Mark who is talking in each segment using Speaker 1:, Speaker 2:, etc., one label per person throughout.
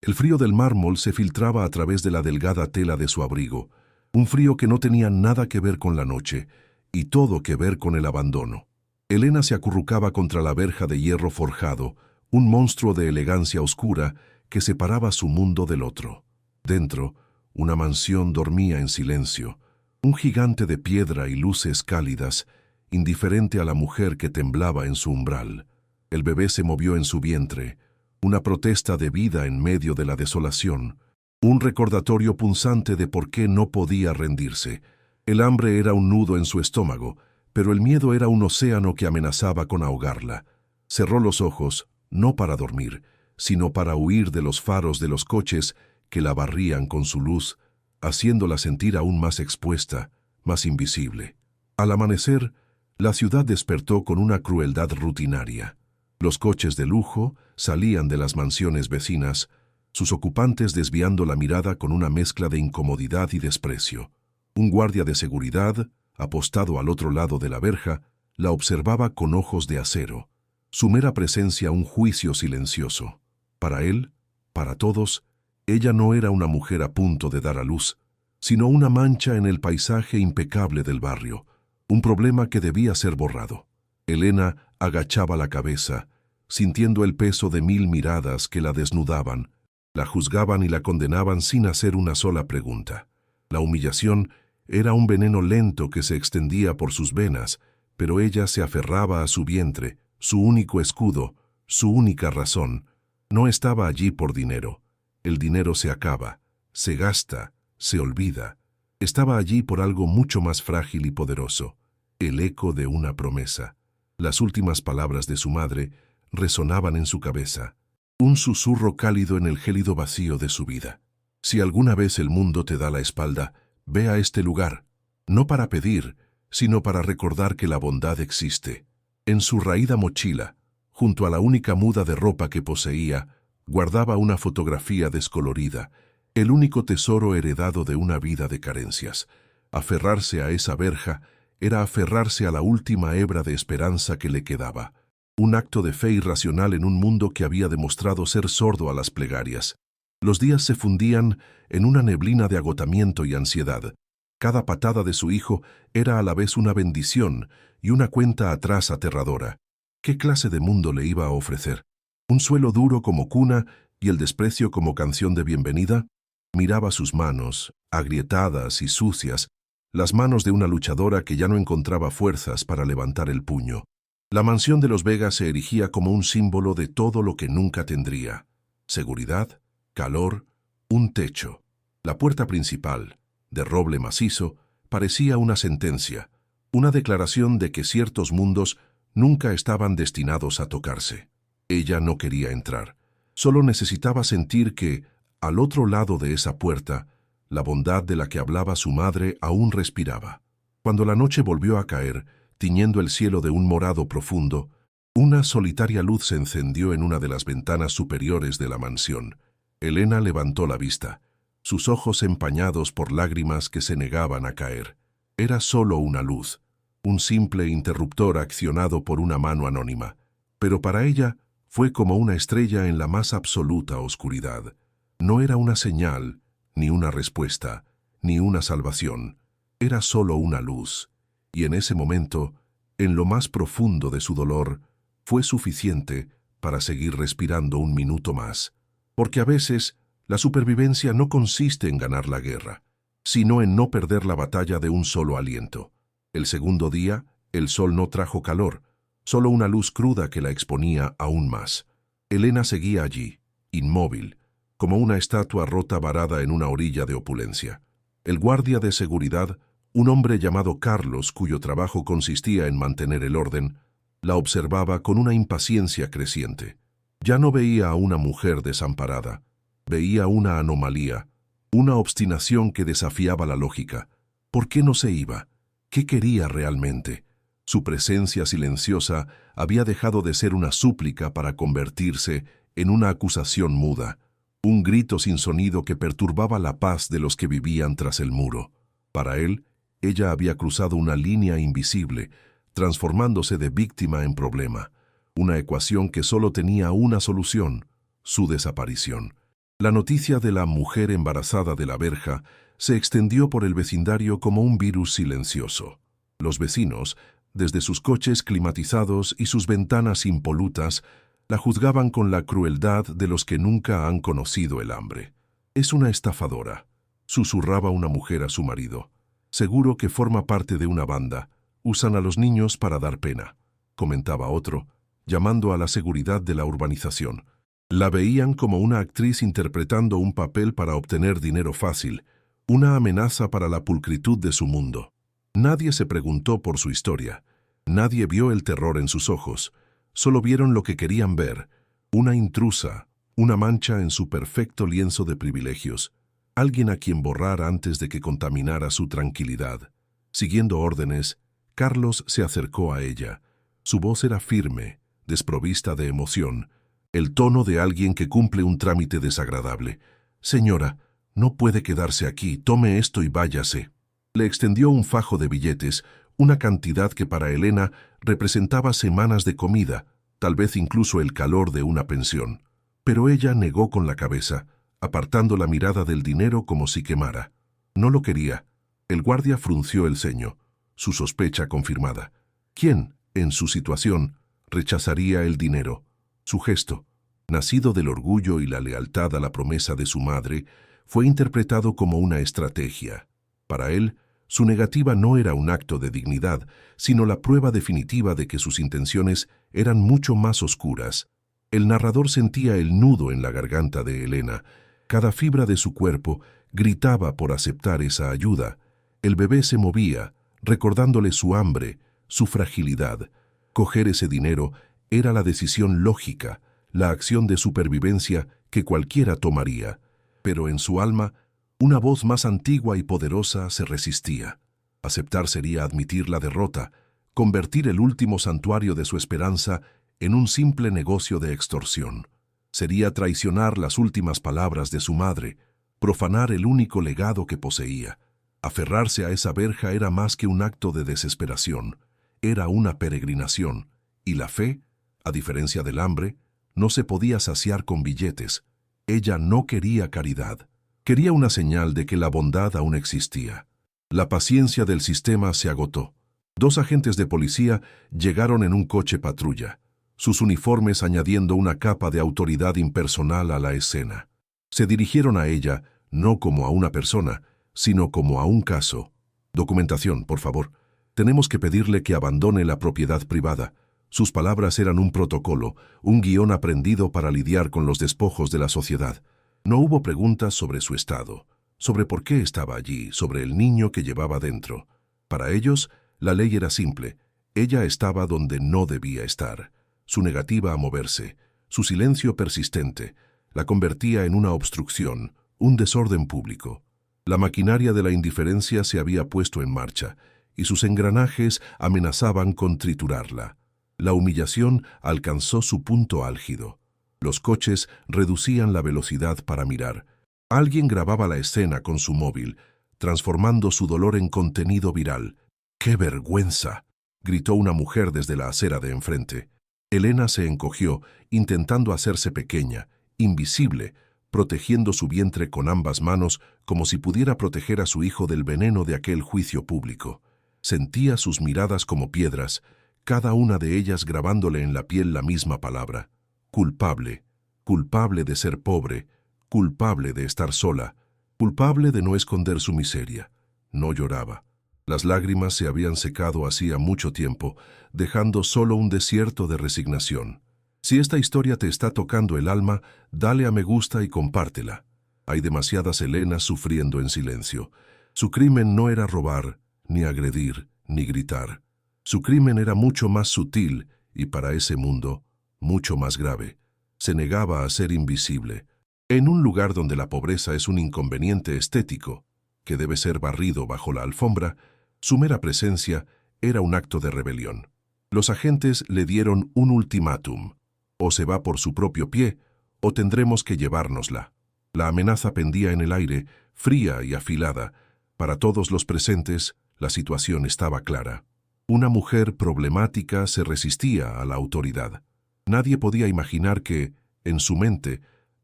Speaker 1: El frío del mármol se filtraba a través de la delgada tela de su abrigo, un frío que no tenía nada que ver con la noche y todo que ver con el abandono. Elena se acurrucaba contra la verja de hierro forjado, un monstruo de elegancia oscura que separaba su mundo del otro. Dentro, una mansión dormía en silencio, un gigante de piedra y luces cálidas, indiferente a la mujer que temblaba en su umbral. El bebé se movió en su vientre, una protesta de vida en medio de la desolación, un recordatorio punzante de por qué no podía rendirse. El hambre era un nudo en su estómago, pero el miedo era un océano que amenazaba con ahogarla. Cerró los ojos, no para dormir, sino para huir de los faros de los coches que la barrían con su luz, haciéndola sentir aún más expuesta, más invisible. Al amanecer, la ciudad despertó con una crueldad rutinaria. Los coches de lujo salían de las mansiones vecinas, sus ocupantes desviando la mirada con una mezcla de incomodidad y desprecio. Un guardia de seguridad, apostado al otro lado de la verja, la observaba con ojos de acero. Su mera presencia un juicio silencioso. Para él, para todos, ella no era una mujer a punto de dar a luz, sino una mancha en el paisaje impecable del barrio, un problema que debía ser borrado. Elena agachaba la cabeza, sintiendo el peso de 1000 miradas que la desnudaban, la juzgaban y la condenaban sin hacer una sola pregunta. La humillación era un veneno lento que se extendía por sus venas, pero ella se aferraba a su vientre, su único escudo, su única razón. No estaba allí por dinero. El dinero se acaba, se gasta, se olvida. Estaba allí por algo mucho más frágil y poderoso, el eco de una promesa. Las últimas palabras de su madre resonaban en su cabeza, un susurro cálido en el gélido vacío de su vida. Si alguna vez el mundo te da la espalda, ve a este lugar, no para pedir, sino para recordar que la bondad existe. En su raída mochila, junto a la única muda de ropa que poseía, guardaba una fotografía descolorida, el único tesoro heredado de una vida de carencias. Aferrarse a esa verja era aferrarse a la última hebra de esperanza que le quedaba. Un acto de fe irracional en un mundo que había demostrado ser sordo a las plegarias. Los días se fundían en una neblina de agotamiento y ansiedad. Cada patada de su hijo era a la vez una bendición y una cuenta atrás aterradora. ¿Qué clase de mundo le iba a ofrecer? ¿Un suelo duro como cuna y el desprecio como canción de bienvenida? Miraba sus manos, agrietadas y sucias, las manos de una luchadora que ya no encontraba fuerzas para levantar el puño. La mansión de los Vega se erigía como un símbolo de todo lo que nunca tendría. Seguridad, calor, un techo. La puerta principal, de roble macizo, parecía una sentencia, una declaración de que ciertos mundos nunca estaban destinados a tocarse. Ella no quería entrar. Solo necesitaba sentir que, al otro lado de esa puerta, la bondad de la que hablaba su madre aún respiraba. Cuando la noche volvió a caer, tiñendo el cielo de un morado profundo, una solitaria luz se encendió en una de las ventanas superiores de la mansión. Elena levantó la vista, sus ojos empañados por lágrimas que se negaban a caer. Era solo una luz, un simple interruptor accionado por una mano anónima, pero para ella fue como una estrella en la más absoluta oscuridad. No era una señal, ni una respuesta, ni una salvación. Era solo una luz. Y en ese momento, en lo más profundo de su dolor, fue suficiente para seguir respirando un minuto más. Porque a veces, la supervivencia no consiste en ganar la guerra, sino en no perder la batalla de un solo aliento. El segundo día, el sol no trajo calor, solo una luz cruda que la exponía aún más. Elena seguía allí, inmóvil, como una estatua rota varada en una orilla de opulencia. El guardia de seguridad, un hombre llamado Carlos, cuyo trabajo consistía en mantener el orden, la observaba con una impaciencia creciente. Ya no veía a una mujer desamparada, veía una anomalía, una obstinación que desafiaba la lógica. ¿Por qué no se iba? ¿Qué quería realmente? Su presencia silenciosa había dejado de ser una súplica para convertirse en una acusación muda, un grito sin sonido que perturbaba la paz de los que vivían tras el muro. Para él, ella había cruzado una línea invisible, transformándose de víctima en problema, una ecuación que solo tenía una solución, su desaparición. La noticia de la mujer embarazada de la verja se extendió por el vecindario como un virus silencioso. Los vecinos, desde sus coches climatizados y sus ventanas impolutas, la juzgaban con la crueldad de los que nunca han conocido el hambre. «Es una estafadora», susurraba una mujer a su marido. «Seguro que forma parte de una banda. Usan a los niños para dar pena», comentaba otro, llamando a la seguridad de la urbanización. La veían como una actriz interpretando un papel para obtener dinero fácil, una amenaza para la pulcritud de su mundo. Nadie se preguntó por su historia. Nadie vio el terror en sus ojos. Solo vieron lo que querían ver: una intrusa, una mancha en su perfecto lienzo de privilegios, alguien a quien borrar antes de que contaminara su tranquilidad. Siguiendo órdenes, Carlos se acercó a ella. Su voz era firme, desprovista de emoción, el tono de alguien que cumple un trámite desagradable. «Señora, no puede quedarse aquí, tome esto y váyase». Le extendió un fajo de billetes, una cantidad que para Elena representaba semanas de comida, tal vez incluso el calor de una pensión. Pero ella negó con la cabeza, apartando la mirada del dinero como si quemara. No lo quería. El guardia frunció el ceño, su sospecha confirmada. ¿Quién, en su situación, rechazaría el dinero? Su gesto, nacido del orgullo y la lealtad a la promesa de su madre, fue interpretado como una estrategia. Para él, su negativa no era un acto de dignidad, sino la prueba definitiva de que sus intenciones eran mucho más oscuras. El narrador sentía el nudo en la garganta de Elena. Cada fibra de su cuerpo gritaba por aceptar esa ayuda. El bebé se movía, recordándole su hambre, su fragilidad. Coger ese dinero era la decisión lógica, la acción de supervivencia que cualquiera tomaría. Pero en su alma, una voz más antigua y poderosa se resistía. Aceptar sería admitir la derrota, convertir el último santuario de su esperanza en un simple negocio de extorsión. Sería traicionar las últimas palabras de su madre, profanar el único legado que poseía. Aferrarse a esa verja era más que un acto de desesperación, era una peregrinación, y la fe, a diferencia del hambre, no se podía saciar con billetes. Ella no quería caridad. Quería una señal de que la bondad aún existía. La paciencia del sistema se agotó. 2 agentes de policía llegaron en un coche patrulla, sus uniformes añadiendo una capa de autoridad impersonal a la escena. Se dirigieron a ella, no como a una persona, sino como a un caso. «Documentación, por favor. Tenemos que pedirle que abandone la propiedad privada». Sus palabras eran un protocolo, un guión aprendido para lidiar con los despojos de la sociedad. No hubo preguntas sobre su estado, sobre por qué estaba allí, sobre el niño que llevaba dentro. Para ellos, la ley era simple. Ella estaba donde no debía estar. Su negativa a moverse, su silencio persistente, la convertía en una obstrucción, un desorden público. La maquinaria de la indiferencia se había puesto en marcha, y sus engranajes amenazaban con triturarla. La humillación alcanzó su punto álgido. Los coches reducían la velocidad para mirar. Alguien grababa la escena con su móvil, transformando su dolor en contenido viral. «¡Qué vergüenza!», gritó una mujer desde la acera de enfrente. Elena se encogió, intentando hacerse pequeña, invisible, protegiendo su vientre con ambas manos como si pudiera proteger a su hijo del veneno de aquel juicio público. Sentía sus miradas como piedras, cada una de ellas grabándole en la piel la misma palabra: culpable, culpable de ser pobre, culpable de estar sola, culpable de no esconder su miseria. No lloraba. Las lágrimas se habían secado hacía mucho tiempo, dejando solo un desierto de resignación. Si esta historia te está tocando el alma, dale a me gusta y compártela. Hay demasiadas Elenas sufriendo en silencio. Su crimen no era robar, ni agredir, ni gritar. Su crimen era mucho más sutil y, para ese mundo, mucho más grave. Se negaba a ser invisible. En un lugar donde la pobreza es un inconveniente estético, que debe ser barrido bajo la alfombra, su mera presencia era un acto de rebelión. Los agentes le dieron un ultimátum: o se va por su propio pie, o tendremos que llevárnosla. La amenaza pendía en el aire, fría y afilada. Para todos los presentes, la situación estaba clara. Una mujer problemática se resistía a la autoridad. Nadie podía imaginar que, en su mente,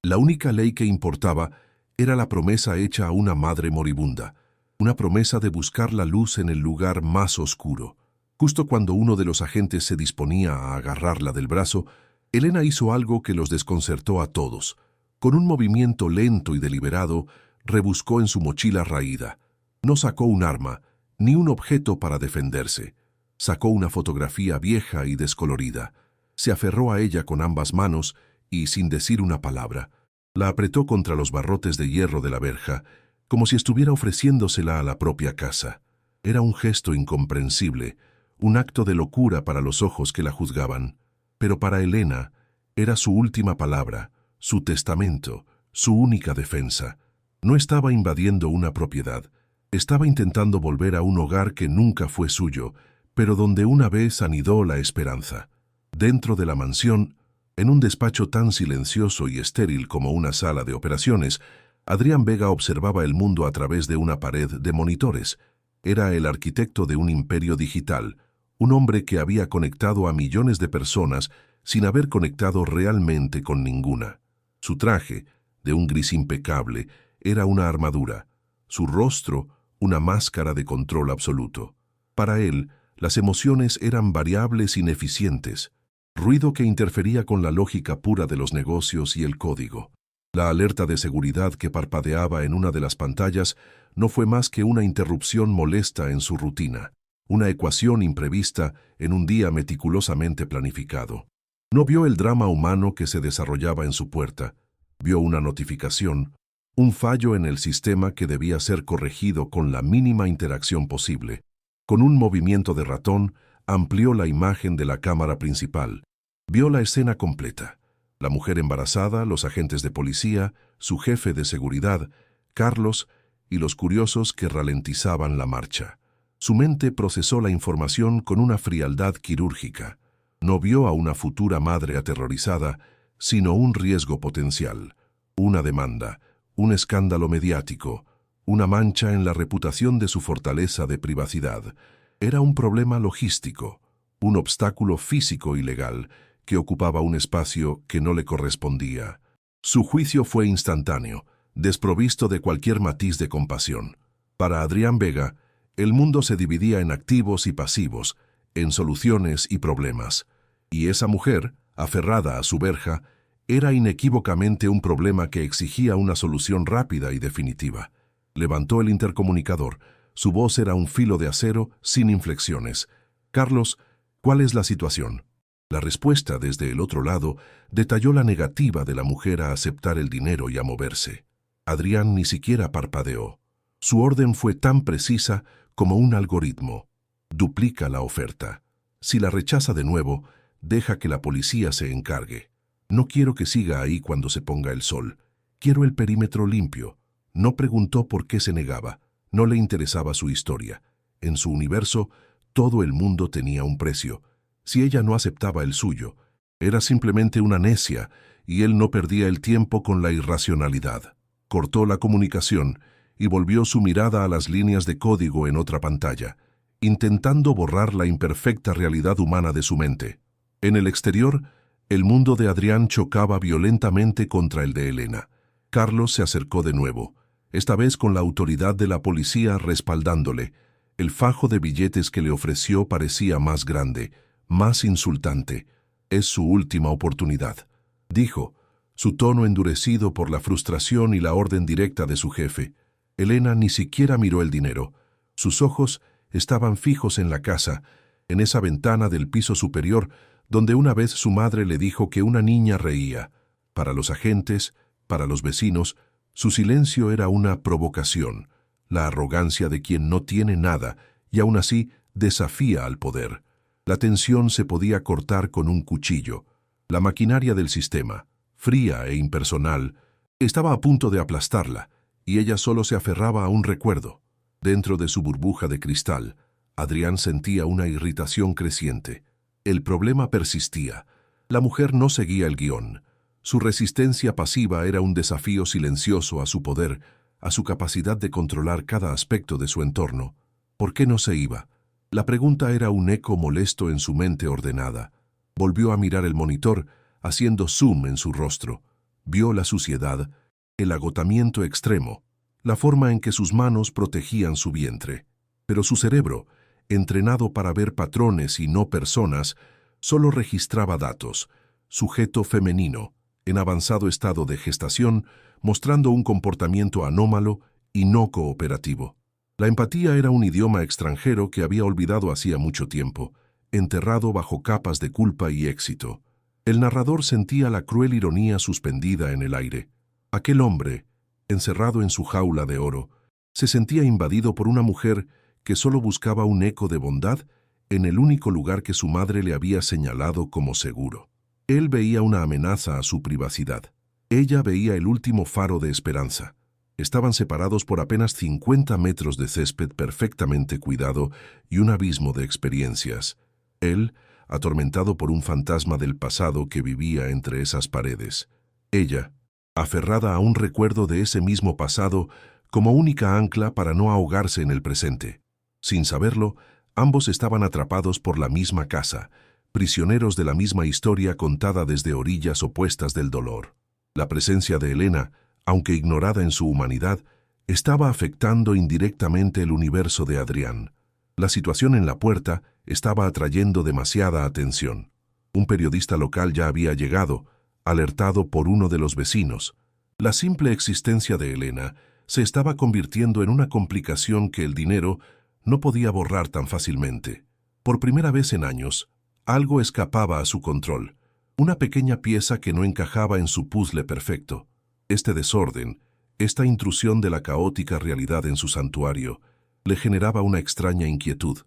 Speaker 1: La única ley que importaba era la promesa hecha a una madre moribunda, una promesa de buscar la luz en el lugar más oscuro. Justo cuando uno de los agentes se disponía a agarrarla del brazo, Elena hizo algo que los desconcertó a todos. Con un movimiento lento y deliberado, rebuscó en su mochila raída. No sacó un arma, ni un objeto para defenderse. Sacó una fotografía vieja y descolorida. Se aferró a ella con ambas manos y, sin decir una palabra, la apretó contra los barrotes de hierro de la verja, como si estuviera ofreciéndosela a la propia casa. Era un gesto incomprensible, un acto de locura para los ojos que la juzgaban. Pero para Elena era su última palabra, su testamento, su única defensa. No estaba invadiendo una propiedad, estaba intentando volver a un hogar que nunca fue suyo, pero donde una vez anidó la esperanza. Dentro de la mansión, en un despacho tan silencioso y estéril como una sala de operaciones, Adrián Vega observaba el mundo a través de una pared de monitores. Era el arquitecto de un imperio digital, un hombre que había conectado a millones de personas sin haber conectado realmente con ninguna. Su traje, de un gris impecable, era una armadura, su rostro una máscara de control absoluto. Para él, las emociones eran variables ineficientes, ruido que interfería con la lógica pura de los negocios y el código. La alerta de seguridad que parpadeaba en una de las pantallas no fue más que una interrupción molesta en su rutina, una ecuación imprevista en un día meticulosamente planificado. No vio el drama humano que se desarrollaba en su puerta, vio una notificación, un fallo en el sistema que debía ser corregido con la mínima interacción posible. Con un movimiento de ratón, amplió la imagen de la cámara principal. Vio la escena completa. La mujer embarazada, los agentes de policía, su jefe de seguridad, Carlos y los curiosos que ralentizaban la marcha. Su mente procesó la información con una frialdad quirúrgica. No vio a una futura madre aterrorizada, sino un riesgo potencial, una demanda, un escándalo mediático, una mancha en la reputación de su fortaleza de privacidad. Era un problema logístico, un obstáculo físico y legal que ocupaba un espacio que no le correspondía. Su juicio fue instantáneo, desprovisto de cualquier matiz de compasión. Para Adrián Vega, el mundo se dividía en activos y pasivos, en soluciones y problemas. Y esa mujer, aferrada a su verja, era inequívocamente un problema que exigía una solución rápida y definitiva. Levantó el intercomunicador. Su voz era un filo de acero sin inflexiones. «Carlos, ¿cuál es la situación?» La respuesta desde el otro lado detalló la negativa de la mujer a aceptar el dinero y a moverse. Adrián ni siquiera parpadeó. Su orden fue tan precisa como un algoritmo. Duplica la oferta. Si la rechaza de nuevo, deja que la policía se encargue. No quiero que siga ahí cuando se ponga el sol. Quiero el perímetro limpio. No preguntó por qué se negaba. No le interesaba su historia. En su universo, todo el mundo tenía un precio. Si ella no aceptaba el suyo, era simplemente una necia, y él no perdía el tiempo con la irracionalidad. Cortó la comunicación y volvió su mirada a las líneas de código en otra pantalla, intentando borrar la imperfecta realidad humana de su mente. En el exterior, el mundo de Adrián chocaba violentamente contra el de Elena. Carlos se acercó de nuevo, esta vez con la autoridad de la policía respaldándole. El fajo de billetes que le ofreció parecía más grande, más insultante. «Es su última oportunidad», dijo, su tono endurecido por la frustración y la orden directa de su jefe. Elena ni siquiera miró el dinero. Sus ojos estaban fijos en la casa, en esa ventana del piso superior, donde una vez su madre le dijo que una niña reía. Para los agentes, para los vecinos, su silencio era una provocación, la arrogancia de quien no tiene nada y aún así desafía al poder. La tensión se podía cortar con un cuchillo. La maquinaria del sistema, fría e impersonal, estaba a punto de aplastarla, y ella solo se aferraba a un recuerdo. Dentro de su burbuja de cristal, Adrián sentía una irritación creciente. El problema persistía. La mujer no seguía el guión. Su resistencia pasiva era un desafío silencioso a su poder, a su capacidad de controlar cada aspecto de su entorno. ¿Por qué no se iba? La pregunta era un eco molesto en su mente ordenada. Volvió a mirar el monitor, haciendo zoom en su rostro. Vio la suciedad, el agotamiento extremo, la forma en que sus manos protegían su vientre. Pero su cerebro, entrenado para ver patrones y no personas, solo registraba datos. Sujeto femenino, en avanzado estado de gestación, mostrando un comportamiento anómalo y no cooperativo. La empatía era un idioma extranjero que había olvidado hacía mucho tiempo, enterrado bajo capas de culpa y éxito. El narrador sentía la cruel ironía suspendida en el aire. Aquel hombre, encerrado en su jaula de oro, se sentía invadido por una mujer que solo buscaba un eco de bondad en el único lugar que su madre le había señalado como seguro. Él veía una amenaza a su privacidad. Ella veía el último faro de esperanza. Estaban separados por apenas 50 metros de césped perfectamente cuidado y un abismo de experiencias. Él, atormentado por un fantasma del pasado que vivía entre esas paredes. Ella, aferrada a un recuerdo de ese mismo pasado como única ancla para no ahogarse en el presente. Sin saberlo, ambos estaban atrapados por la misma casa, prisioneros de la misma historia contada desde orillas opuestas del dolor. La presencia de Elena, aunque ignorada en su humanidad, estaba afectando indirectamente el universo de Adrián. La situación en la puerta estaba atrayendo demasiada atención. Un periodista local ya había llegado, alertado por uno de los vecinos. La simple existencia de Elena se estaba convirtiendo en una complicación que el dinero no podía borrar tan fácilmente. Por primera vez en años, algo escapaba a su control, una pequeña pieza que no encajaba en su puzzle perfecto. Este desorden, esta intrusión de la caótica realidad en su santuario, le generaba una extraña inquietud.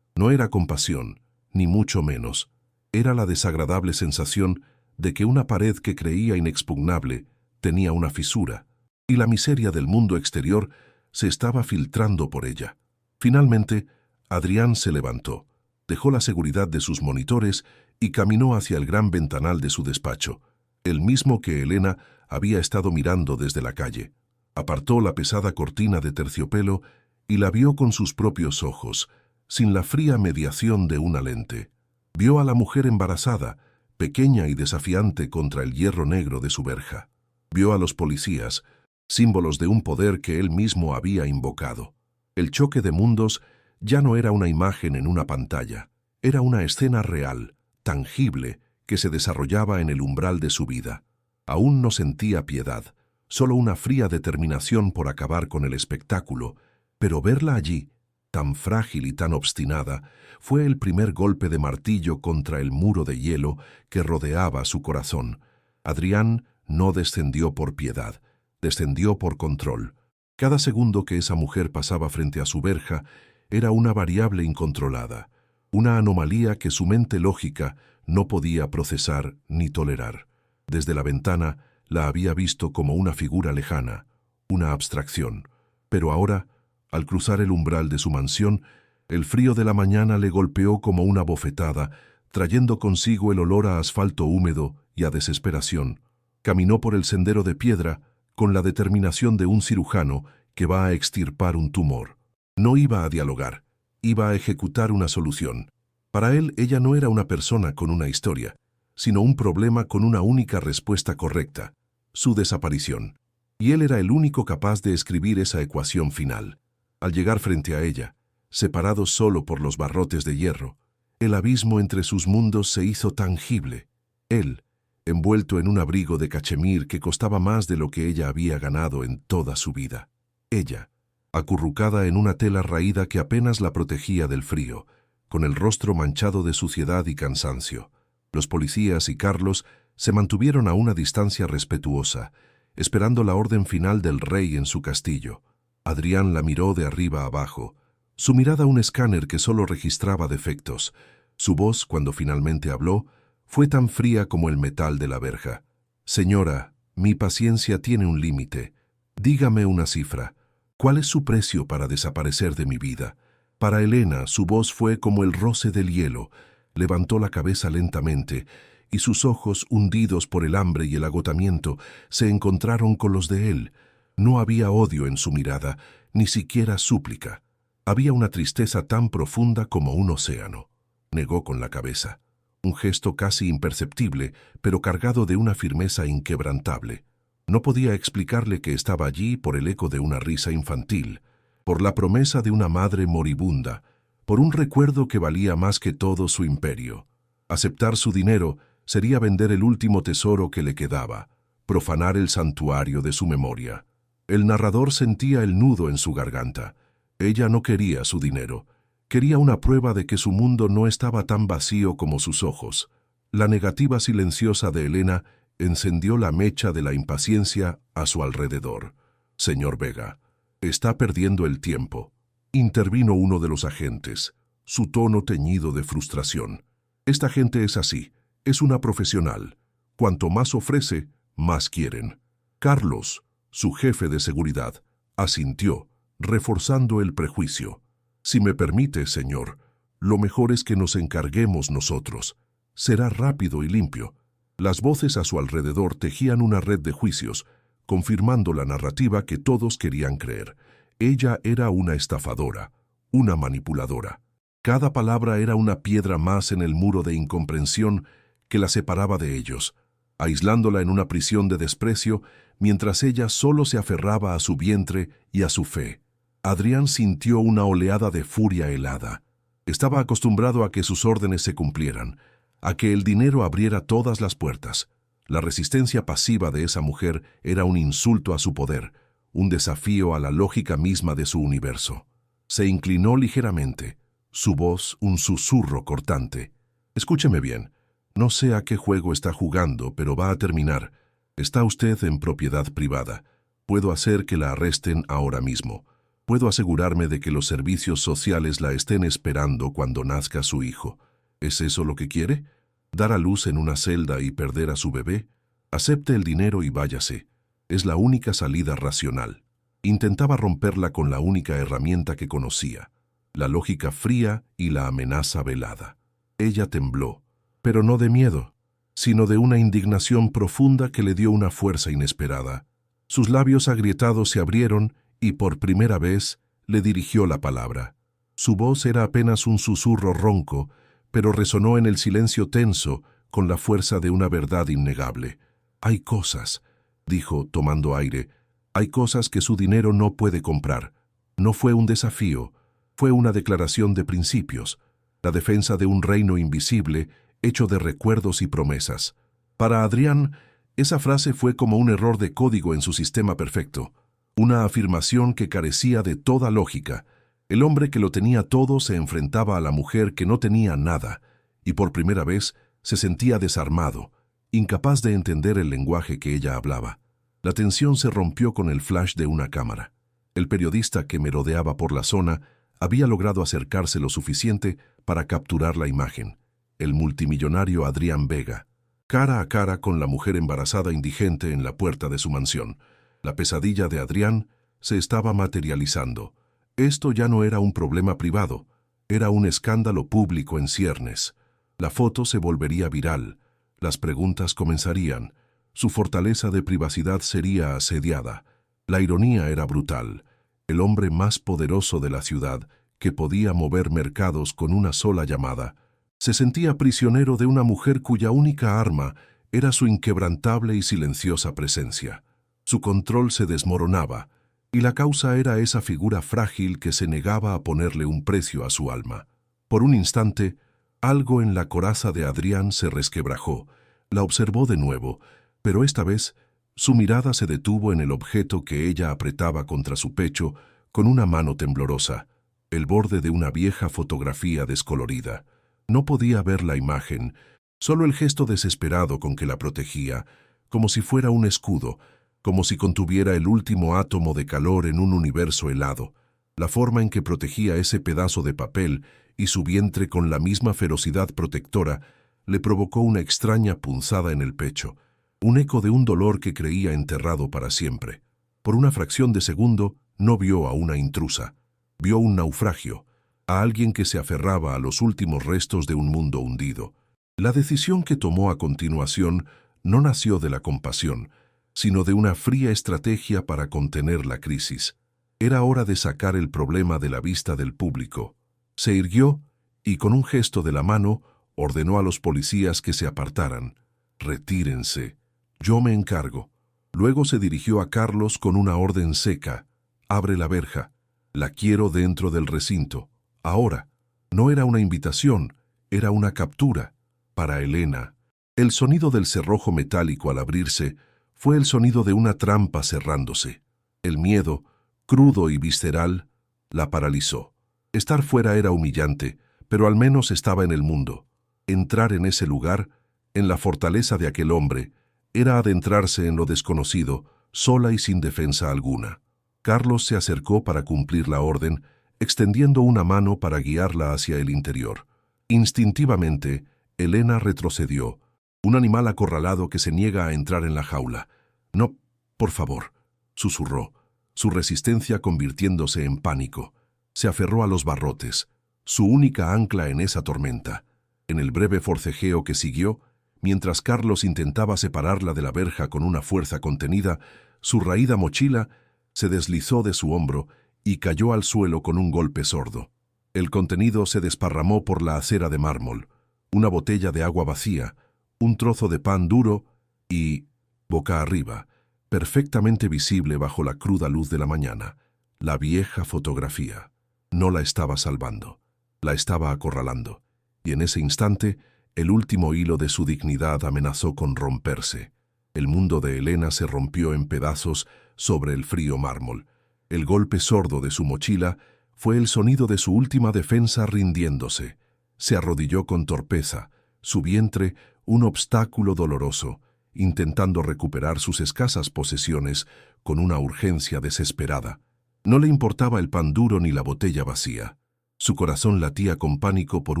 Speaker 1: No era compasión, ni mucho menos. Era la desagradable sensación de que una pared que creía inexpugnable tenía una fisura, y la miseria del mundo exterior se estaba filtrando por ella. Finalmente, Adrián se levantó, dejó la seguridad de sus monitores y caminó hacia el gran ventanal de su despacho, el mismo que Elena había estado mirando desde la calle. Apartó la pesada cortina de terciopelo y la vio con sus propios ojos, sin la fría mediación de una lente. Vio a la mujer embarazada, pequeña y desafiante contra el hierro negro de su verja. Vio a los policías, símbolos de un poder que él mismo había invocado. El choque de mundos ya no era una imagen en una pantalla, era una escena real, tangible, que se desarrollaba en el umbral de su vida. Aún no sentía piedad, solo una fría determinación por acabar con el espectáculo, pero verla allí, tan frágil y tan obstinada, fue el primer golpe de martillo contra el muro de hielo que rodeaba su corazón. Adrián no descendió por piedad, descendió por control. Cada segundo que esa mujer pasaba frente a su verja era una variable incontrolada, una anomalía que su mente lógica no podía procesar ni tolerar. Desde la ventana la había visto como una figura lejana, una abstracción, pero ahora, al cruzar el umbral de su mansión, el frío de la mañana le golpeó como una bofetada, trayendo consigo el olor a asfalto húmedo y a desesperación. Caminó por el sendero de piedra con la determinación de un cirujano que va a extirpar un tumor. No iba a dialogar, iba a ejecutar una solución. Para él, ella no era una persona con una historia, sino un problema con una única respuesta correcta, su desaparición. Y él era el único capaz de escribir esa ecuación final. Al llegar frente a ella, separado solo por los barrotes de hierro, el abismo entre sus mundos se hizo tangible. Él, envuelto en un abrigo de cachemir que costaba más de lo que ella había ganado en toda su vida. Ella, acurrucada en una tela raída que apenas la protegía del frío, con el rostro manchado de suciedad y cansancio. Los policías y Carlos se mantuvieron a una distancia respetuosa, esperando la orden final del rey en su castillo. Adrián la miró de arriba abajo, su mirada un escáner que solo registraba defectos. Su voz, cuando finalmente habló, fue tan fría como el metal de la verja. «Señora, mi paciencia tiene un límite. Dígame una cifra. ¿Cuál es su precio para desaparecer de mi vida?» Para Elena, su voz fue como el roce del hielo. Levantó la cabeza lentamente, y sus ojos, hundidos por el hambre y el agotamiento, se encontraron con los de él. No había odio en su mirada, ni siquiera súplica. Había una tristeza tan profunda como un océano. Negó con la cabeza. Un gesto casi imperceptible, pero cargado de una firmeza inquebrantable. No podía explicarle que estaba allí por el eco de una risa infantil, por la promesa de una madre moribunda, por un recuerdo que valía más que todo su imperio. Aceptar su dinero sería vender el último tesoro que le quedaba, profanar el santuario de su memoria. El narrador sentía el nudo en su garganta. Ella no quería su dinero. Quería una prueba de que su mundo no estaba tan vacío como sus ojos. La negativa silenciosa de Elena encendió la mecha de la impaciencia a su alrededor. «Señor Vega, está perdiendo el tiempo», intervino uno de los agentes, su tono teñido de frustración. «Esta gente es así, es una profesional. Cuanto más ofrece, más quieren». Carlos, su jefe de seguridad, asintió, reforzando el prejuicio. «Si me permite, señor, lo mejor es que nos encarguemos nosotros. Será rápido y limpio». Las voces a su alrededor tejían una red de juicios, confirmando la narrativa que todos querían creer. Ella era una estafadora, una manipuladora. Cada palabra era una piedra más en el muro de incomprensión que la separaba de ellos, aislándola en una prisión de desprecio, mientras ella solo se aferraba a su vientre y a su fe. Adrián sintió una oleada de furia helada. Estaba acostumbrado a que sus órdenes se cumplieran, a que el dinero abriera todas las puertas. La resistencia pasiva de esa mujer era un insulto a su poder, un desafío a la lógica misma de su universo. Se inclinó ligeramente, su voz un susurro cortante. «Escúcheme bien, no sé a qué juego está jugando, pero va a terminar. Está usted en propiedad privada. Puedo hacer que la arresten ahora mismo. Puedo asegurarme de que los servicios sociales la estén esperando cuando nazca su hijo. ¿Es eso lo que quiere? ¿Dar a luz en una celda y perder a su bebé? Acepte el dinero y váyase. Es la única salida racional». Intentaba romperla con la única herramienta que conocía, la lógica fría y la amenaza velada. Ella tembló, pero no de miedo, sino de una indignación profunda que le dio una fuerza inesperada. Sus labios agrietados se abrieron y por primera vez le dirigió la palabra. Su voz era apenas un susurro ronco, pero resonó en el silencio tenso con la fuerza de una verdad innegable. «Hay cosas», dijo tomando aire, «hay cosas que su dinero no puede comprar». No fue un desafío, fue una declaración de principios, la defensa de un reino invisible hecho de recuerdos y promesas. Para Adrián, esa frase fue como un error de código en su sistema perfecto, una afirmación que carecía de toda lógica. El hombre que lo tenía todo se enfrentaba a la mujer que no tenía nada, y por primera vez se sentía desarmado, incapaz de entender el lenguaje que ella hablaba. La tensión se rompió con el flash de una cámara. El periodista que merodeaba por la zona había logrado acercarse lo suficiente para capturar la imagen. El multimillonario Adrián Vega, cara a cara con la mujer embarazada indigente en la puerta de su mansión. La pesadilla de Adrián se estaba materializando. Esto ya no era un problema privado, era un escándalo público en ciernes. La foto se volvería viral, las preguntas comenzarían, su fortaleza de privacidad sería asediada. La ironía era brutal. El hombre más poderoso de la ciudad, que podía mover mercados con una sola llamada, se sentía prisionero de una mujer cuya única arma era su inquebrantable y silenciosa presencia. Su control se desmoronaba, y la causa era esa figura frágil que se negaba a ponerle un precio a su alma. Por un instante, algo en la coraza de Adrián se resquebrajó. La observó de nuevo, pero esta vez su mirada se detuvo en el objeto que ella apretaba contra su pecho con una mano temblorosa, el borde de una vieja fotografía descolorida. No podía ver la imagen, solo el gesto desesperado con que la protegía, como si fuera un escudo, como si contuviera el último átomo de calor en un universo helado. La forma en que protegía ese pedazo de papel y su vientre con la misma ferocidad protectora le provocó una extraña punzada en el pecho, un eco de un dolor que creía enterrado para siempre. Por una fracción de segundo no vio a una intrusa, vio un naufragio, a alguien que se aferraba a los últimos restos de un mundo hundido. La decisión que tomó a continuación no nació de la compasión, sino de una fría estrategia para contener la crisis. Era hora de sacar el problema de la vista del público. Se irguió y, con un gesto de la mano, ordenó a los policías que se apartaran. «Retírense. Yo me encargo». Luego se dirigió a Carlos con una orden seca. «Abre la verja. La quiero dentro del recinto. Ahora». No era una invitación, era una captura. Para Elena, el sonido del cerrojo metálico al abrirse fue el sonido de una trampa cerrándose. El miedo, crudo y visceral, la paralizó. Estar fuera era humillante, pero al menos estaba en el mundo. Entrar en ese lugar, en la fortaleza de aquel hombre, era adentrarse en lo desconocido, sola y sin defensa alguna. Carlos se acercó para cumplir la orden, extendiendo una mano para guiarla hacia el interior. Instintivamente, Elena retrocedió, un animal acorralado que se niega a entrar en la jaula. «No, por favor», susurró, su resistencia convirtiéndose en pánico. Se aferró a los barrotes, su única ancla en esa tormenta. En el breve forcejeo que siguió, mientras Carlos intentaba separarla de la verja con una fuerza contenida, su raída mochila se deslizó de su hombro y cayó al suelo con un golpe sordo. El contenido se desparramó por la acera de mármol, una botella de agua vacía, un trozo de pan duro y, boca arriba, perfectamente visible bajo la cruda luz de la mañana, la vieja fotografía. No la estaba salvando, la estaba acorralando, y en ese instante el último hilo de su dignidad amenazó con romperse. El mundo de Elena se rompió en pedazos sobre el frío mármol. El golpe sordo de su mochila fue el sonido de su última defensa rindiéndose. Se arrodilló con torpeza, su vientre un obstáculo doloroso, intentando recuperar sus escasas posesiones con una urgencia desesperada. No le importaba el pan duro ni la botella vacía. Su corazón latía con pánico por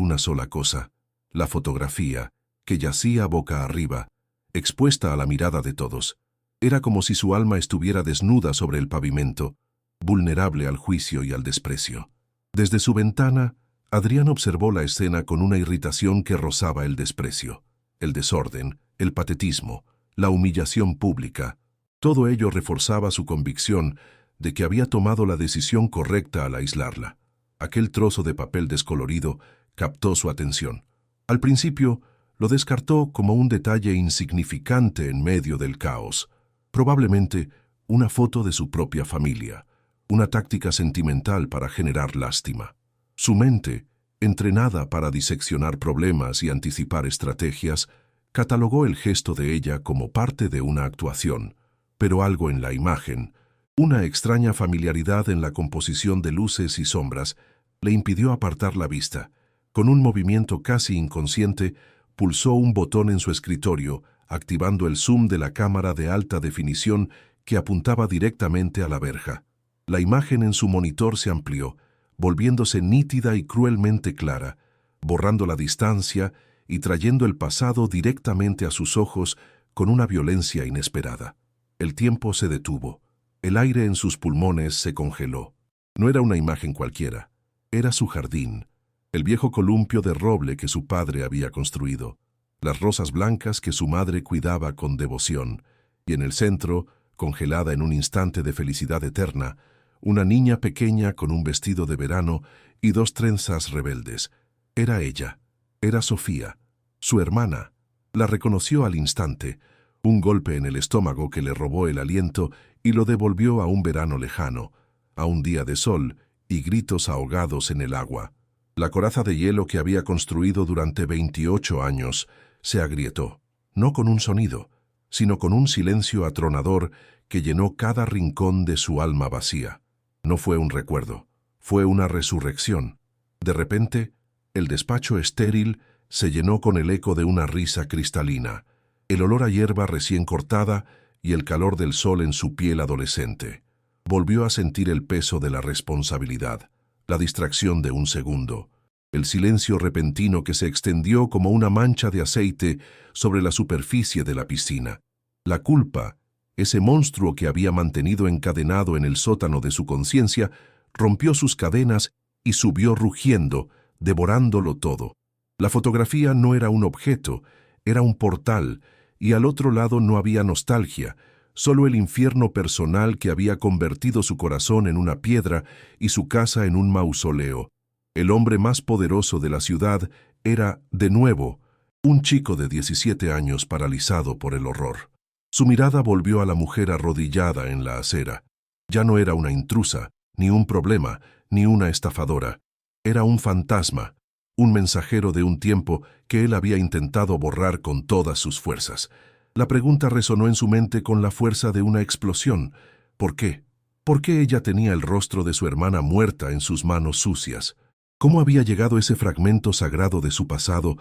Speaker 1: una sola cosa: la fotografía, que yacía boca arriba, expuesta a la mirada de todos. Era como si su alma estuviera desnuda sobre el pavimento, vulnerable al juicio y al desprecio. Desde su ventana, Adrián observó la escena con una irritación que rozaba el desprecio. El desorden, el patetismo, la humillación pública, todo ello reforzaba su convicción de que había tomado la decisión correcta al aislarla. Aquel trozo de papel descolorido captó su atención. Al principio, lo descartó como un detalle insignificante en medio del caos. Probablemente una foto de su propia familia, una táctica sentimental para generar lástima. Su mente, entrenada para diseccionar problemas y anticipar estrategias, catalogó el gesto de ella como parte de una actuación, pero algo en la imagen, una extraña familiaridad en la composición de luces y sombras, le impidió apartar la vista. Con un movimiento casi inconsciente, pulsó un botón en su escritorio, activando el zoom de la cámara de alta definición que apuntaba directamente a la verja. La imagen en su monitor se amplió, volviéndose nítida y cruelmente clara, borrando la distancia y trayendo el pasado directamente a sus ojos con una violencia inesperada. El tiempo se detuvo. El aire en sus pulmones se congeló. No era una imagen cualquiera. Era su jardín, el viejo columpio de roble que su padre había construido, las rosas blancas que su madre cuidaba con devoción, y en el centro, congelada en un instante de felicidad eterna, una niña pequeña con un vestido de verano y dos trenzas rebeldes. Era ella, era Sofía, su hermana. La reconoció al instante, un golpe en el estómago que le robó el aliento y lo devolvió a un verano lejano, a un día de sol y gritos ahogados en el agua. La coraza de hielo que había construido durante 28 años se agrietó, no con un sonido, sino con un silencio atronador que llenó cada rincón de su alma vacía. No fue un recuerdo, fue una resurrección. De repente, el despacho estéril se llenó con el eco de una risa cristalina, el olor a hierba recién cortada y el calor del sol en su piel adolescente. Volvió a sentir el peso de la responsabilidad, la distracción de un segundo, el silencio repentino que se extendió como una mancha de aceite sobre la superficie de la piscina. La culpa, ese monstruo que había mantenido encadenado en el sótano de su conciencia, rompió sus cadenas y subió rugiendo, devorándolo todo. La fotografía no era un objeto, era un portal, y al otro lado no había nostalgia, solo el infierno personal que había convertido su corazón en una piedra y su casa en un mausoleo. El hombre más poderoso de la ciudad era, de nuevo, un chico de 17 años paralizado por el horror. Su mirada volvió a la mujer arrodillada en la acera. Ya no era una intrusa, ni un problema, ni una estafadora. Era un fantasma, un mensajero de un tiempo que él había intentado borrar con todas sus fuerzas. La pregunta resonó en su mente con la fuerza de una explosión. ¿Por qué? ¿Por qué ella tenía el rostro de su hermana muerta en sus manos sucias? ¿Cómo había llegado ese fragmento sagrado de su pasado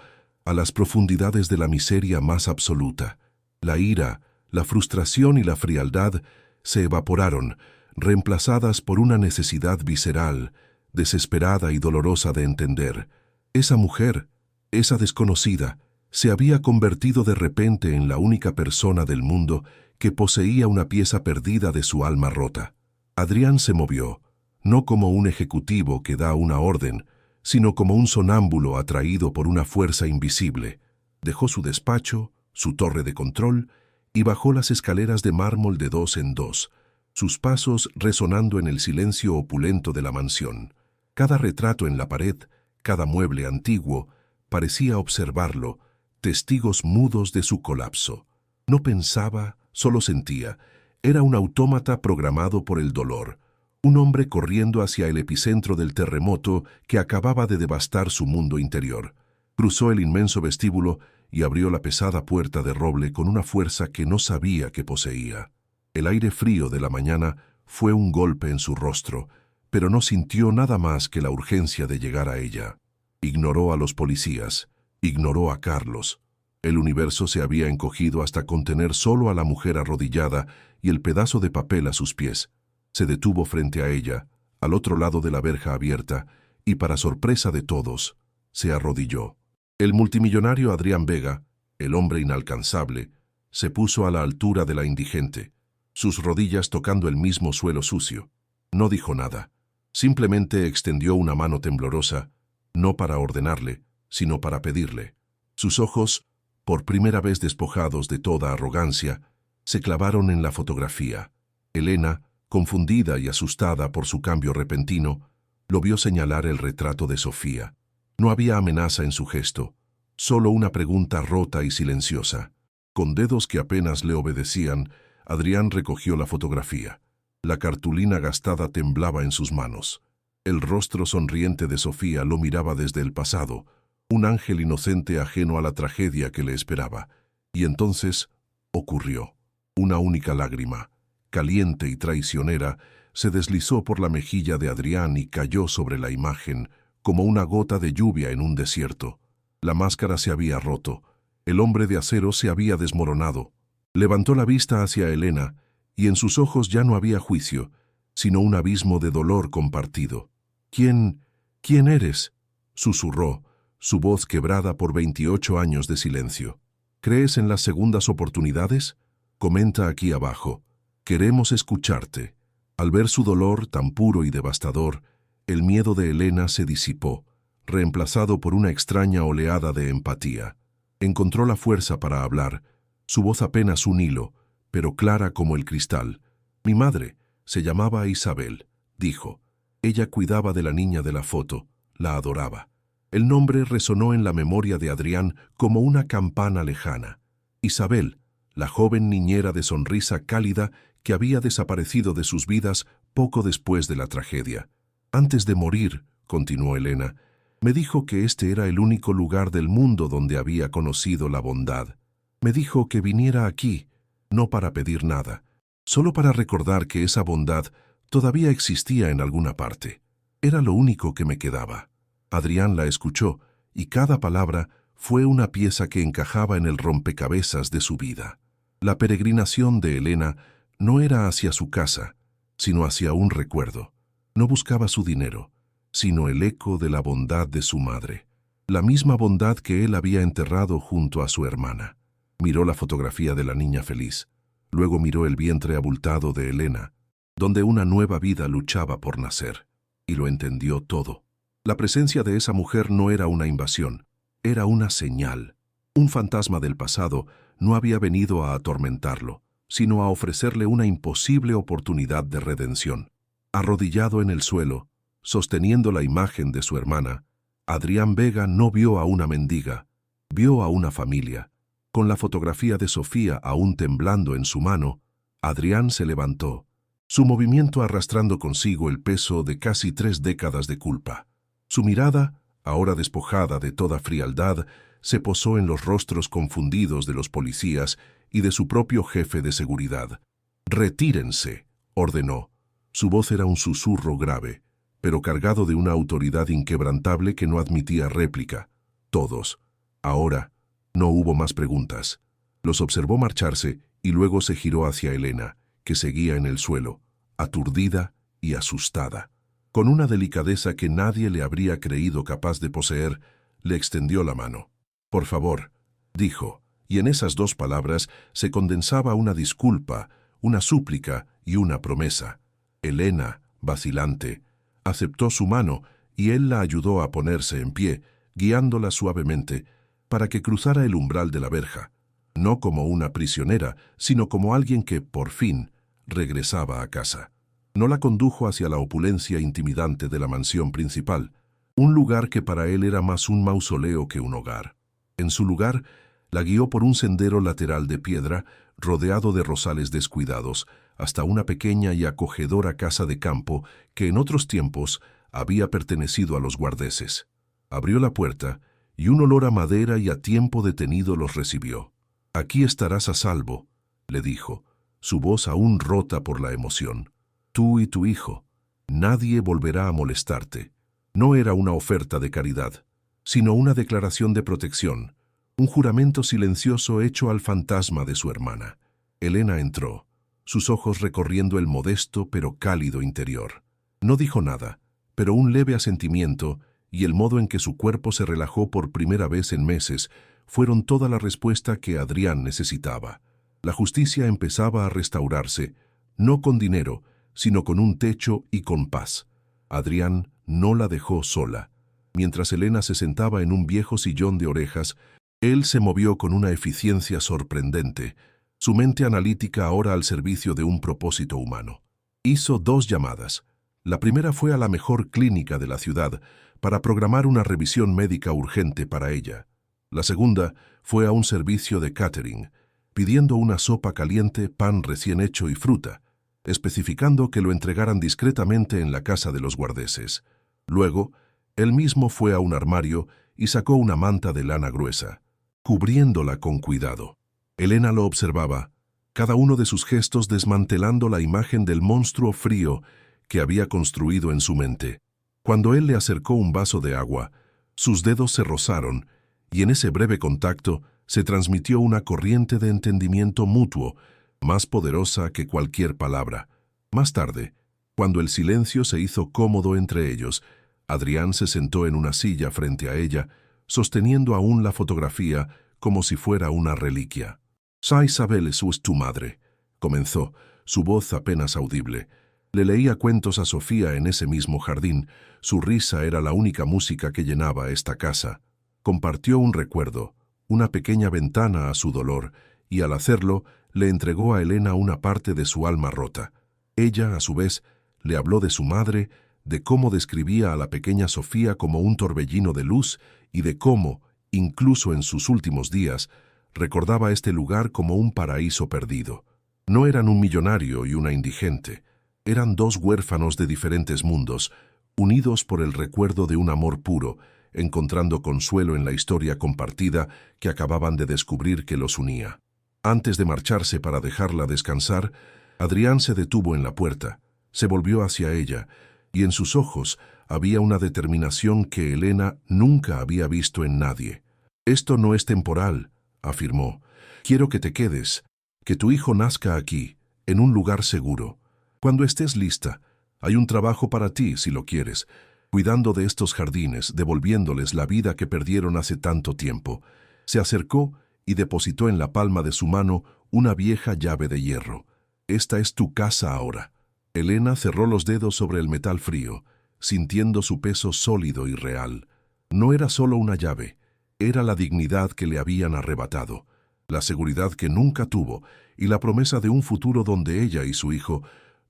Speaker 1: a las profundidades de la miseria más absoluta? La ira, la frustración y la frialdad se evaporaron, reemplazadas por una necesidad visceral, desesperada y dolorosa de entender. Esa mujer, esa desconocida, se había convertido de repente en la única persona del mundo que poseía una pieza perdida de su alma rota. Adrián se movió, no como un ejecutivo que da una orden, sino como un sonámbulo atraído por una fuerza invisible. Dejó su despacho, su torre de control, y bajó las escaleras de mármol de 2 en 2, sus pasos resonando en el silencio opulento de la mansión. Cada retrato en la pared, cada mueble antiguo, parecía observarlo, testigos mudos de su colapso. No pensaba, solo sentía. Era un autómata programado por el dolor, un hombre corriendo hacia el epicentro del terremoto que acababa de devastar su mundo interior. Cruzó el inmenso vestíbulo y abrió la pesada puerta de roble con una fuerza que no sabía que poseía. El aire frío de la mañana fue un golpe en su rostro, pero no sintió nada más que la urgencia de llegar a ella. Ignoró a los policías, ignoró a Carlos. El universo se había encogido hasta contener solo a la mujer arrodillada y el pedazo de papel a sus pies. Se detuvo frente a ella, al otro lado de la verja abierta, y para sorpresa de todos, se arrodilló. El multimillonario Adrián Vega, el hombre inalcanzable, se puso a la altura de la indigente, sus rodillas tocando el mismo suelo sucio. No dijo nada, simplemente extendió una mano temblorosa, no para ordenarle, sino para pedirle. Sus ojos, por primera vez despojados de toda arrogancia, se clavaron en la fotografía. Elena, confundida y asustada por su cambio repentino, lo vio señalar el retrato de Sofía. No había amenaza en su gesto, solo una pregunta rota y silenciosa. Con dedos que apenas le obedecían, Adrián recogió la fotografía. La cartulina gastada temblaba en sus manos. El rostro sonriente de Sofía lo miraba desde el pasado, un ángel inocente ajeno a la tragedia que le esperaba. Y entonces ocurrió. Una única lágrima, caliente y traicionera, se deslizó por la mejilla de Adrián y cayó sobre la imagen, como una gota de lluvia en un desierto. La máscara se había roto, el hombre de acero se había desmoronado. Levantó la vista hacia Elena, y en sus ojos ya no había juicio, sino un abismo de dolor compartido. ¿Quién eres?, susurró, su voz quebrada por 28 años de silencio. ¿Crees en las segundas oportunidades? Comenta aquí abajo. Queremos escucharte. Al ver su dolor tan puro y devastador, el miedo de Elena se disipó, reemplazado por una extraña oleada de empatía. Encontró la fuerza para hablar, su voz apenas un hilo, pero clara como el cristal. Mi madre se llamaba Isabel, dijo. Ella cuidaba de la niña de la foto, la adoraba. El nombre resonó en la memoria de Adrián como una campana lejana. Isabel, la joven niñera de sonrisa cálida que había desaparecido de sus vidas poco después de la tragedia. Antes de morir, continuó Elena, me dijo que este era el único lugar del mundo donde había conocido la bondad. Me dijo que viniera aquí, no para pedir nada, solo para recordar que esa bondad todavía existía en alguna parte. Era lo único que me quedaba. Adrián la escuchó, y cada palabra fue una pieza que encajaba en el rompecabezas de su vida. La peregrinación de Elena no era hacia su casa, sino hacia un recuerdo. No buscaba su dinero, sino el eco de la bondad de su madre, la misma bondad que él había enterrado junto a su hermana. Miró la fotografía de la niña feliz, luego miró el vientre abultado de Elena, donde una nueva vida luchaba por nacer, y lo entendió todo. La presencia de esa mujer no era una invasión, era una señal. Un fantasma del pasado no había venido a atormentarlo, sino a ofrecerle una imposible oportunidad de redención. Arrodillado en el suelo, sosteniendo la imagen de su hermana, Adrián Vega no vio a una mendiga, vio a una familia. Con la fotografía de Sofía aún temblando en su mano, Adrián se levantó, su movimiento arrastrando consigo el peso de casi 3 décadas de culpa. Su mirada, ahora despojada de toda frialdad, se posó en los rostros confundidos de los policías y de su propio jefe de seguridad. «Retírense», ordenó. Su voz era un susurro grave, pero cargado de una autoridad inquebrantable que no admitía réplica. Todos. Ahora, no hubo más preguntas. Los observó marcharse y luego se giró hacia Elena, que seguía en el suelo, aturdida y asustada. Con una delicadeza que nadie le habría creído capaz de poseer, le extendió la mano. «Por favor», dijo, y en esas 2 palabras se condensaba una disculpa, una súplica y una promesa. Elena, vacilante, aceptó su mano y él la ayudó a ponerse en pie, guiándola suavemente, para que cruzara el umbral de la verja, no como una prisionera, sino como alguien que, por fin, regresaba a casa. No la condujo hacia la opulencia intimidante de la mansión principal, un lugar que para él era más un mausoleo que un hogar. En su lugar, la guió por un sendero lateral de piedra, rodeado de rosales descuidados, hasta una pequeña y acogedora casa de campo que en otros tiempos había pertenecido a los guardeses. Abrió la puerta y un olor a madera y a tiempo detenido los recibió. «Aquí estarás a salvo», le dijo, su voz aún rota por la emoción. «Tú y tu hijo. Nadie volverá a molestarte». No era una oferta de caridad, sino una declaración de protección, un juramento silencioso hecho al fantasma de su hermana. Elena entró, sus ojos recorriendo el modesto pero cálido interior. No dijo nada, pero un leve asentimiento y el modo en que su cuerpo se relajó por primera vez en meses fueron toda la respuesta que Adrián necesitaba. La justicia empezaba a restaurarse, no con dinero, sino con un techo y con paz. Adrián no la dejó sola. Mientras Elena se sentaba en un viejo sillón de orejas, él se movió con una eficiencia sorprendente, su mente analítica ahora al servicio de un propósito humano. Hizo 2 llamadas. La primera fue a la mejor clínica de la ciudad para programar una revisión médica urgente para ella. La segunda fue a un servicio de catering, pidiendo una sopa caliente, pan recién hecho y fruta, especificando que lo entregaran discretamente en la casa de los guardeses. Luego, él mismo fue a un armario y sacó una manta de lana gruesa, cubriéndola con cuidado. Elena lo observaba, cada uno de sus gestos desmantelando la imagen del monstruo frío que había construido en su mente. Cuando él le acercó un vaso de agua, sus dedos se rozaron y en ese breve contacto se transmitió una corriente de entendimiento mutuo, más poderosa que cualquier palabra. Más tarde, cuando el silencio se hizo cómodo entre ellos, Adrián se sentó en una silla frente a ella, sosteniendo aún la fotografía como si fuera una reliquia. «Sa Isabel es tu madre», comenzó, su voz apenas audible. Le leía cuentos a Sofía en ese mismo jardín. Su risa era la única música que llenaba esta casa. Compartió un recuerdo, una pequeña ventana a su dolor, y al hacerlo, le entregó a Elena una parte de su alma rota. Ella, a su vez, le habló de su madre, de cómo describía a la pequeña Sofía como un torbellino de luz y de cómo, incluso en sus últimos días, recordaba este lugar como un paraíso perdido. No eran un millonario y una indigente. Eran 2 huérfanos de diferentes mundos, unidos por el recuerdo de un amor puro, encontrando consuelo en la historia compartida que acababan de descubrir que los unía. Antes de marcharse para dejarla descansar, Adrián se detuvo en la puerta, se volvió hacia ella, y en sus ojos había una determinación que Elena nunca había visto en nadie. «Esto no es temporal», afirmó. «Quiero que te quedes, que tu hijo nazca aquí, en un lugar seguro. Cuando estés lista, hay un trabajo para ti si lo quieres, cuidando de estos jardines, devolviéndoles la vida que perdieron hace tanto tiempo». Se acercó y depositó en la palma de su mano una vieja llave de hierro. «Esta es tu casa ahora». Elena cerró los dedos sobre el metal frío, sintiendo su peso sólido y real. No era solo una llave, era la dignidad que le habían arrebatado, la seguridad que nunca tuvo y la promesa de un futuro donde ella y su hijo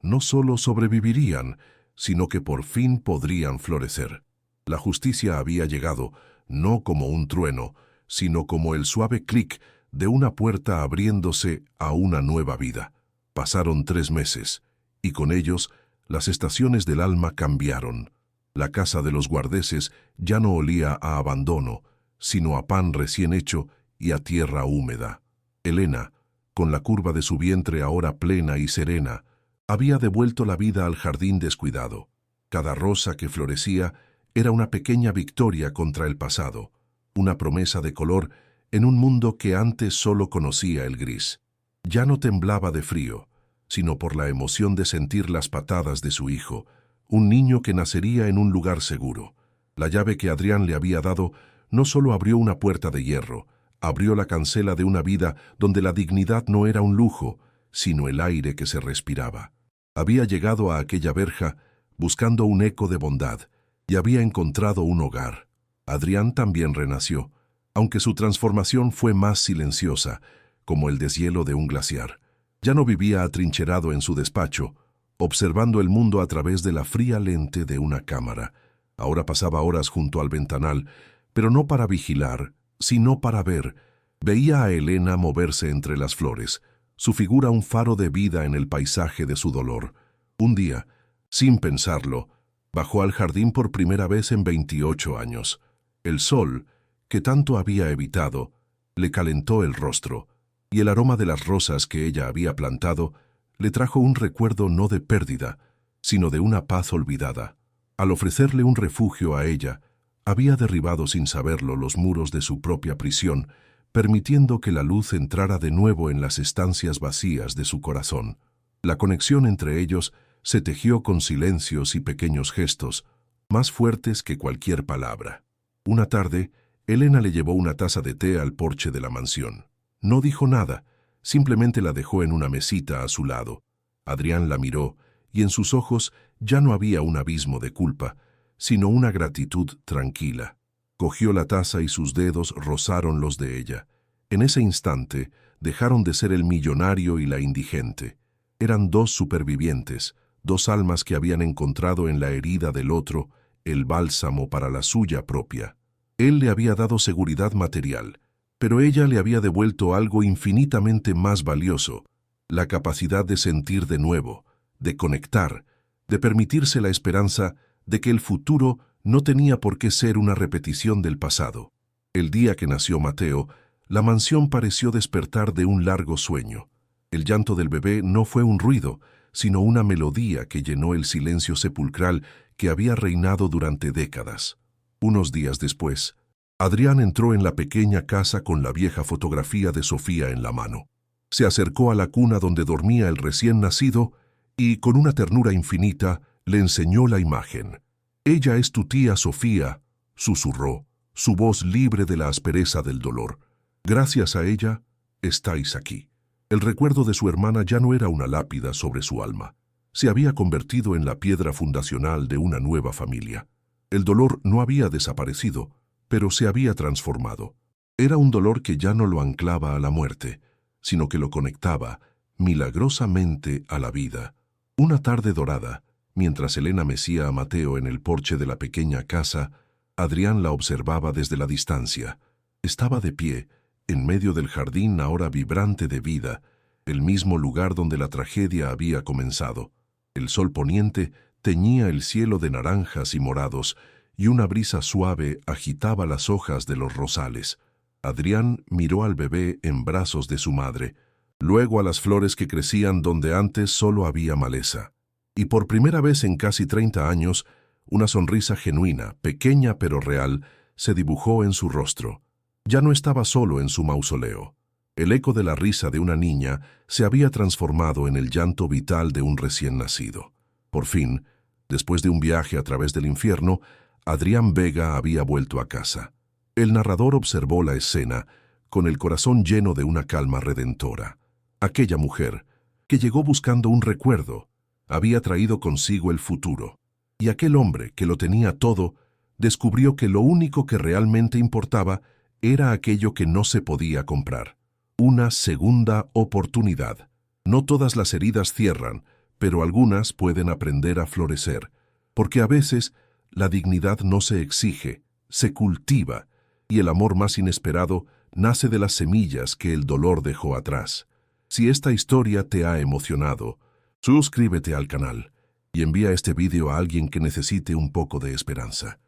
Speaker 1: no solo sobrevivirían, sino que por fin podrían florecer. La justicia había llegado, no como un trueno, sino como el suave clic de una puerta abriéndose a una nueva vida. Pasaron 3 meses, y con ellos las estaciones del alma cambiaron. La casa de los Guardeses ya no olía a abandono, sino a pan recién hecho y a tierra húmeda. Elena, con la curva de su vientre ahora plena y serena, había devuelto la vida al jardín descuidado. Cada rosa que florecía era una pequeña victoria contra el pasado, una promesa de color en un mundo que antes solo conocía el gris. Ya no temblaba de frío, sino por la emoción de sentir las patadas de su hijo, un niño que nacería en un lugar seguro. La llave que Adrián le había dado no solo abrió una puerta de hierro, abrió la cancela de una vida donde la dignidad no era un lujo, sino el aire que se respiraba. Había llegado a aquella verja buscando un eco de bondad y había encontrado un hogar. Adrián también renació, aunque su transformación fue más silenciosa, como el deshielo de un glaciar. Ya no vivía atrincherado en su despacho, observando el mundo a través de la fría lente de una cámara. Ahora pasaba horas junto al ventanal, pero no para vigilar, sino para ver. Veía a Elena moverse entre las flores, su figura un faro de vida en el paisaje de su dolor. Un día, sin pensarlo, bajó al jardín por primera vez en 28 años. El sol, que tanto había evitado, le calentó el rostro, y el aroma de las rosas que ella había plantado le trajo un recuerdo no de pérdida, sino de una paz olvidada. Al ofrecerle un refugio a ella, había derribado sin saberlo los muros de su propia prisión, permitiendo que la luz entrara de nuevo en las estancias vacías de su corazón. La conexión entre ellos se tejió con silencios y pequeños gestos, más fuertes que cualquier palabra. Una tarde, Elena le llevó una taza de té al porche de la mansión. No dijo nada, simplemente la dejó en una mesita a su lado. Adrián la miró, y en sus ojos ya no había un abismo de culpa, sino una gratitud tranquila. Cogió la taza y sus dedos rozaron los de ella. En ese instante, dejaron de ser el millonario y la indigente. Eran 2 supervivientes, 2 almas que habían encontrado en la herida del otro el bálsamo para la suya propia. Él le había dado seguridad material, pero ella le había devuelto algo infinitamente más valioso, la capacidad de sentir de nuevo, de conectar, de permitirse la esperanza de que el futuro no tenía por qué ser una repetición del pasado. El día que nació Mateo, la mansión pareció despertar de un largo sueño. El llanto del bebé no fue un ruido, sino una melodía que llenó el silencio sepulcral que había reinado durante décadas. Unos días después, Adrián entró en la pequeña casa con la vieja fotografía de Sofía en la mano. Se acercó a la cuna donde dormía el recién nacido y, con una ternura infinita, le enseñó la imagen. «Ella es tu tía Sofía», susurró, su voz libre de la aspereza del dolor. «Gracias a ella, estáis aquí». El recuerdo de su hermana ya no era una lápida sobre su alma. Se había convertido en la piedra fundacional de una nueva familia. El dolor no había desaparecido, pero se había transformado. Era un dolor que ya no lo anclaba a la muerte, sino que lo conectaba, milagrosamente, a la vida. Una tarde dorada, mientras Elena mecía a Mateo en el porche de la pequeña casa, Adrián la observaba desde la distancia. Estaba de pie, en medio del jardín ahora vibrante de vida, el mismo lugar donde la tragedia había comenzado. El sol poniente teñía el cielo de naranjas y morados, y una brisa suave agitaba las hojas de los rosales. Adrián miró al bebé en brazos de su madre, luego a las flores que crecían donde antes solo había maleza. Y por primera vez en casi 30 años, una sonrisa genuina, pequeña pero real, se dibujó en su rostro. Ya no estaba solo en su mausoleo. El eco de la risa de una niña se había transformado en el llanto vital de un recién nacido. Por fin, después de un viaje a través del infierno, Adrián Vega había vuelto a casa. El narrador observó la escena con el corazón lleno de una calma redentora. Aquella mujer, que llegó buscando un recuerdo, había traído consigo el futuro. Y aquel hombre, que lo tenía todo, descubrió que lo único que realmente importaba era aquello que no se podía comprar. Una segunda oportunidad. No todas las heridas cierran, pero algunas pueden aprender a florecer, porque a veces la dignidad no se exige, se cultiva, y el amor más inesperado nace de las semillas que el dolor dejó atrás. Si esta historia te ha emocionado, suscríbete al canal y envía este video a alguien que necesite un poco de esperanza.